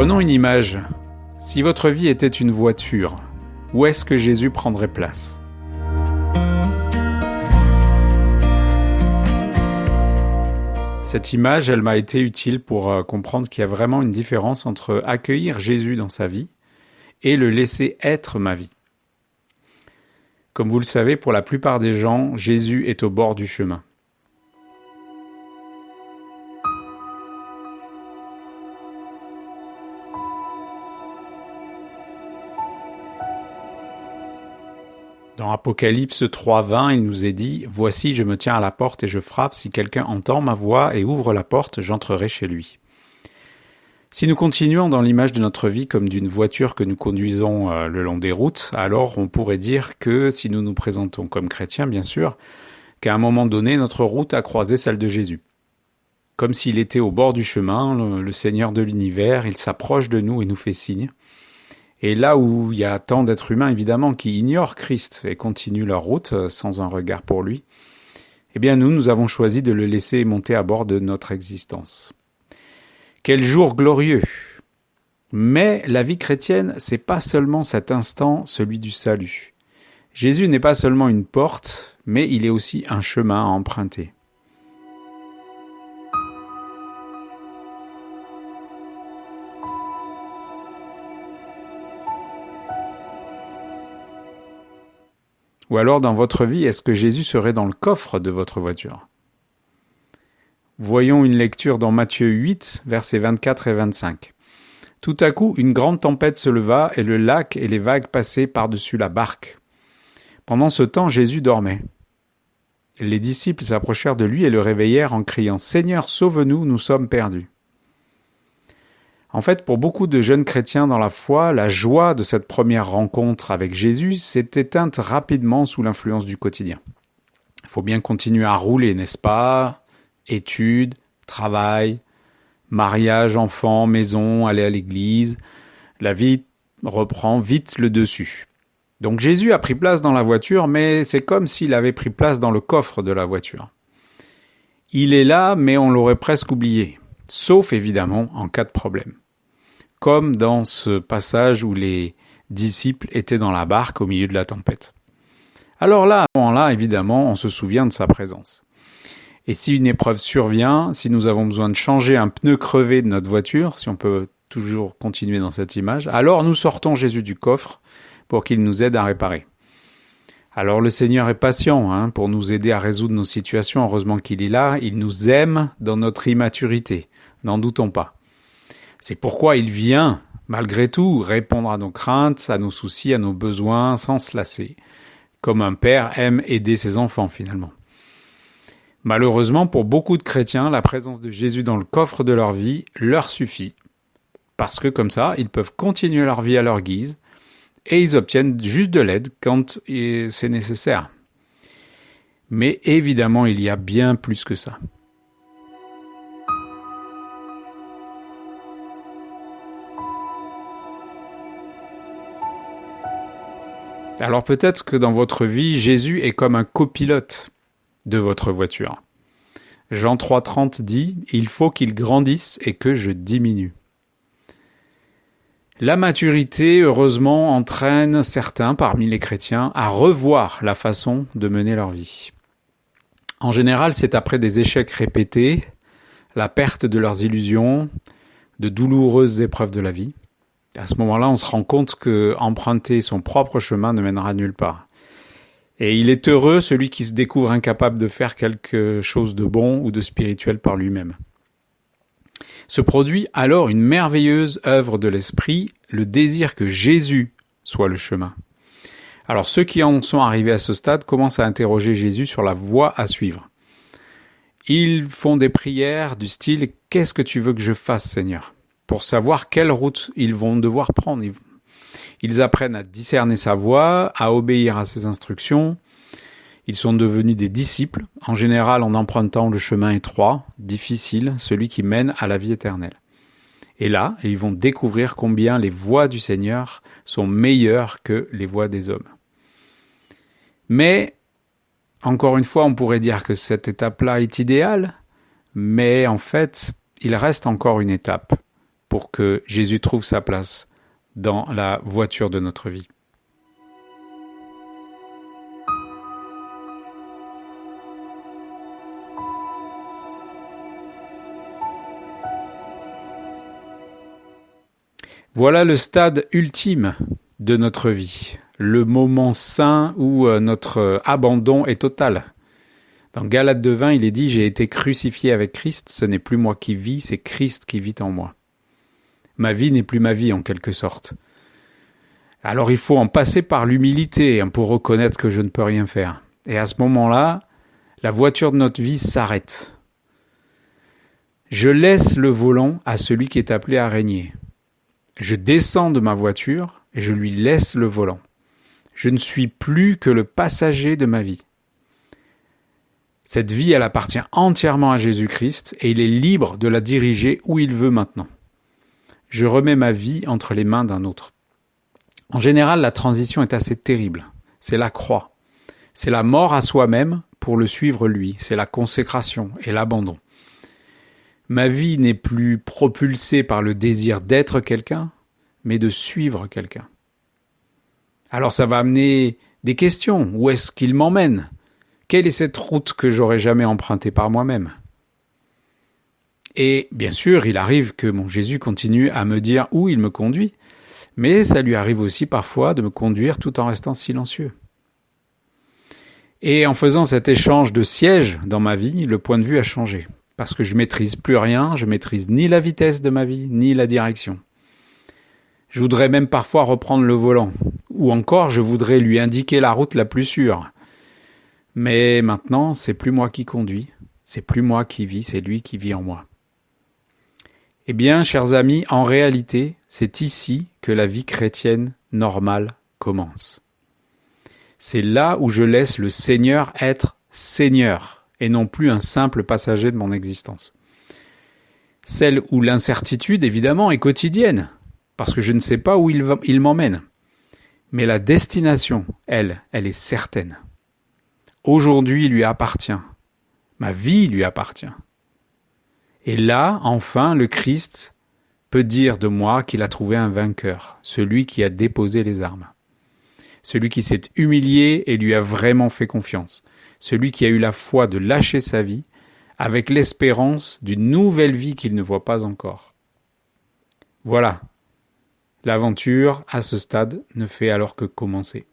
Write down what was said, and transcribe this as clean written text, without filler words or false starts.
Prenons une image. Si votre vie était une voiture, où est-ce que Jésus prendrait place ? Cette image, elle m'a été utile pour comprendre qu'il y a vraiment une différence entre accueillir Jésus dans sa vie et le laisser être ma vie. Comme vous le savez, pour la plupart des gens, Jésus est au bord du chemin. Dans Apocalypse 3:20, il nous est dit « Voici, je me tiens à la porte et je frappe. Si quelqu'un entend ma voix et ouvre la porte, j'entrerai chez lui. » Si nous continuons dans l'image de notre vie comme d'une voiture que nous conduisons le long des routes, alors on pourrait dire que, si nous nous présentons comme chrétiens, bien sûr, qu'à un moment donné, notre route a croisé celle de Jésus. Comme s'il était au bord du chemin, le Seigneur de l'univers, il s'approche de nous et nous fait signe. Et là où il y a tant d'êtres humains, évidemment, qui ignorent Christ et continuent leur route sans un regard pour lui, eh bien nous avons choisi de le laisser monter à bord de notre existence. Quel jour glorieux! Mais la vie chrétienne, c'est pas seulement cet instant, celui du salut. Jésus n'est pas seulement une porte, mais il est aussi un chemin à emprunter. Ou alors, dans votre vie, est-ce que Jésus serait dans le coffre de votre voiture ? Voyons une lecture dans Matthieu 8, versets 24 et 25. Tout à coup, une grande tempête se leva et le lac et les vagues passaient par-dessus la barque. Pendant ce temps, Jésus dormait. Les disciples s'approchèrent de lui et le réveillèrent en criant « Seigneur, sauve-nous, nous sommes perdus !» En fait, pour beaucoup de jeunes chrétiens dans la foi, la joie de cette première rencontre avec Jésus s'est éteinte rapidement sous l'influence du quotidien. Il faut bien continuer à rouler, n'est-ce pas ? Études, travail, mariage, enfants, maison, aller à l'église. La vie reprend vite le dessus. Donc Jésus a pris place dans la voiture, mais c'est comme s'il avait pris place dans le coffre de la voiture. Il est là, mais on l'aurait presque oublié. Sauf évidemment en cas de problème. Comme dans ce passage où les disciples étaient dans la barque au milieu de la tempête. Alors là, à ce moment-là, évidemment, on se souvient de sa présence. Et si une épreuve survient, si nous avons besoin de changer un pneu crevé de notre voiture, si on peut toujours continuer dans cette image, alors nous sortons Jésus du coffre pour qu'il nous aide à réparer. Alors le Seigneur est patient pour nous aider à résoudre nos situations. Heureusement qu'il est là, il nous aime dans notre immaturité, n'en doutons pas. C'est pourquoi il vient, malgré tout, répondre à nos craintes, à nos soucis, à nos besoins, sans se lasser, comme un père aime aider ses enfants finalement. Malheureusement, pour beaucoup de chrétiens, la présence de Jésus dans le coffre de leur vie leur suffit, parce que comme ça, ils peuvent continuer leur vie à leur guise, et ils obtiennent juste de l'aide quand c'est nécessaire. Mais évidemment, il y a bien plus que ça. Alors peut-être que dans votre vie, Jésus est comme un copilote de votre voiture. Jean 3,30 dit « Il faut qu'il grandisse et que je diminue ». La maturité, heureusement, entraîne certains parmi les chrétiens à revoir la façon de mener leur vie. En général, c'est après des échecs répétés, la perte de leurs illusions, de douloureuses épreuves de la vie. À ce moment-là, on se rend compte que emprunter son propre chemin ne mènera nulle part. Et il est heureux celui qui se découvre incapable de faire quelque chose de bon ou de spirituel par lui-même. Se produit alors une merveilleuse œuvre de l'esprit, le désir que Jésus soit le chemin. Alors ceux qui en sont arrivés à ce stade commencent à interroger Jésus sur la voie à suivre. Ils font des prières du style « Qu'est-ce que tu veux que je fasse, Seigneur ?» pour savoir quelle route ils vont devoir prendre. Ils apprennent à discerner sa voie, à obéir à ses instructions. Ils sont devenus des disciples, en général en empruntant le chemin étroit, difficile, celui qui mène à la vie éternelle. Et là, ils vont découvrir combien les voies du Seigneur sont meilleures que les voies des hommes. Mais, encore une fois, on pourrait dire que cette étape-là est idéale, mais en fait, il reste encore une étape. pour que Jésus trouve sa place dans la voiture de notre vie. Voilà le stade ultime de notre vie, le moment saint où notre abandon est total. Dans Galates 2:20, il est dit « J'ai été crucifié avec Christ, ce n'est plus moi qui vis, c'est Christ qui vit en moi. » Ma vie n'est plus ma vie en quelque sorte. Alors il faut en passer par l'humilité pour reconnaître que je ne peux rien faire. Et à ce moment-là, la voiture de notre vie s'arrête. Je laisse le volant à celui qui est appelé à régner. Je descends de ma voiture et je lui laisse le volant. Je ne suis plus que le passager de ma vie. Cette vie, elle appartient entièrement à Jésus-Christ et il est libre de la diriger où il veut maintenant. Je remets ma vie entre les mains d'un autre. En général, la transition est assez terrible. C'est la croix. C'est la mort à soi-même pour le suivre lui. C'est la consécration et l'abandon. Ma vie n'est plus propulsée par le désir d'être quelqu'un, mais de suivre quelqu'un. Alors ça va amener des questions. Où est-ce qu'il m'emmène ? Quelle est cette route que j'aurais jamais empruntée par moi-même ? Et bien sûr, il arrive que mon Jésus continue à me dire où il me conduit, mais ça lui arrive aussi parfois de me conduire tout en restant silencieux. Et en faisant cet échange de sièges dans ma vie, le point de vue a changé. Parce que je maîtrise plus rien, je maîtrise ni la vitesse de ma vie, ni la direction. Je voudrais même parfois reprendre le volant, ou encore je voudrais lui indiquer la route la plus sûre. Mais maintenant, c'est plus moi qui conduis, c'est plus moi qui vis, c'est lui qui vit en moi. Eh bien, chers amis, en réalité, c'est ici que la vie chrétienne normale commence. C'est là où je laisse le Seigneur être Seigneur, et non plus un simple passager de mon existence. Celle où l'incertitude, évidemment, est quotidienne, parce que je ne sais pas où il m'emmène. Mais la destination, elle est certaine. Aujourd'hui, il lui appartient. Ma vie lui appartient. Et là, enfin, le Christ peut dire de moi qu'il a trouvé un vainqueur, celui qui a déposé les armes. Celui qui s'est humilié et lui a vraiment fait confiance. Celui qui a eu la foi de lâcher sa vie avec l'espérance d'une nouvelle vie qu'il ne voit pas encore. Voilà. L'aventure, à ce stade, ne fait alors que commencer.